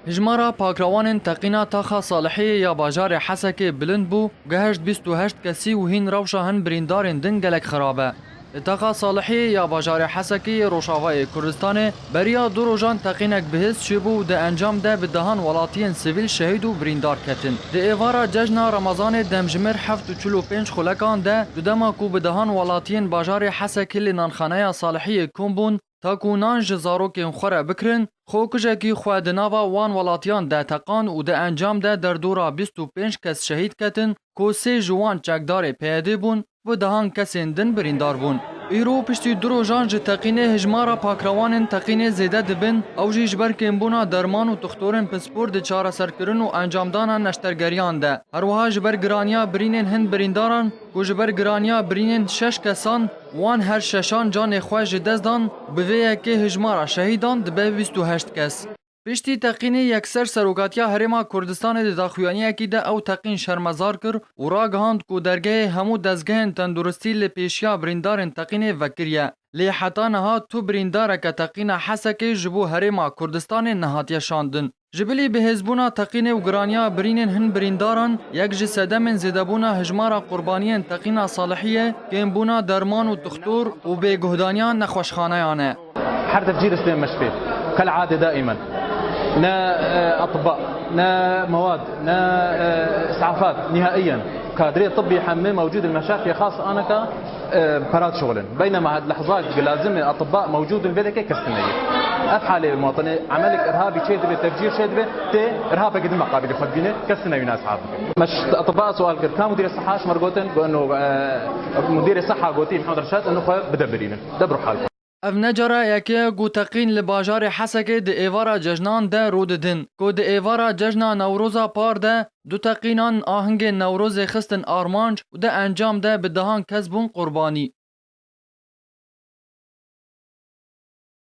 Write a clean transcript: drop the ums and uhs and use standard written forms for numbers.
هجمارا پاکروان تقینا تاخا صالحی یا باجار حسک بلند بو گهشت 28 کسی و هین روشا هن بریندارن دن گلک خرابه. تاخا صالحی یا باجار حسکی روشاوای کردستان بریا دو روزان تقینک بهست شبو ده انجام ده بدهان ولاتین سیویل شهید و بریندار کتن. ده ایوارا جشن رمضان دمجمر 745 خلکان ده دما کو بدهان ولاتین باجار حسکی لنانخانه صالحی کومبون تا کونان جزاروکین خوره بکرن خو کجکی خو دناوا وان ولاتیان ده تقان و ده انجام ده در دورا 25 کس شهید کتن کو سه جوان چکدار پیاده بون و دهان کسین دن بریندار بون. ایرو پشتی درو جان جه تقینه هجمارا پاکروان تقینه زیده دبن او جه جبر کمبونا درمان و تختورن پسپور ده چاره سرکرن و انجام دانا نشترگریان ده. هر وها جبر گرانیا برینن هند برینداران کو جبر گرانیا برینن 6 کسان وان هر ششان جان خواج دزدان بویه که هجمارا شهیدان دبه 28 کس. پشتی تقین یکسر سروکاتیا هرما کردستان ده داخویانی که ده او تقین شرمزار کر و را گهاند کو درگه همو دزگهن تندرستی لپیشیا بریندارن تقین وکریه. لی حتا نها تو برینداره که تقین حسکه جبو هرما کردستان نهاتیا شاندن. جبلی به حزبونا تقین و گرانیا برینن هن برینداران یک جسده من زدبونا هجمارا قربانیان تقین صالحیه که بونا درمان و تختور و به گهدانیان نخوشخانه حر تفجير سليم مشفي كالعادة دائما نا أطباء نا مواد نا إسعافات نهائيا كادرية طبي حمي موجود المشافي خاصة أنا كبرات شغل بينما هاد لحظات لازم أطباء موجود البلكة كالسنية أفعال المواطنة عملك إرهابي شيء تفجير شيء تي إرهابك قد ما قابل يخبينه كالسنية ناس عارفة مش أطباء سؤال كان مدير الصحة شمر قوتن إنه مدير الصحة قوتي محمد رشاد إنه خواه بدبرينه دبروا حالكم. اف نجارا یکی گو تقین لباجار حسکه ده ایوارا ججنان ده رود دن کو ده ایوارا ججنا نوروزا پار ده دو تقینان آهنگ نوروز خستن آرمانج و ده انجام ده به دهان کسبون قربانی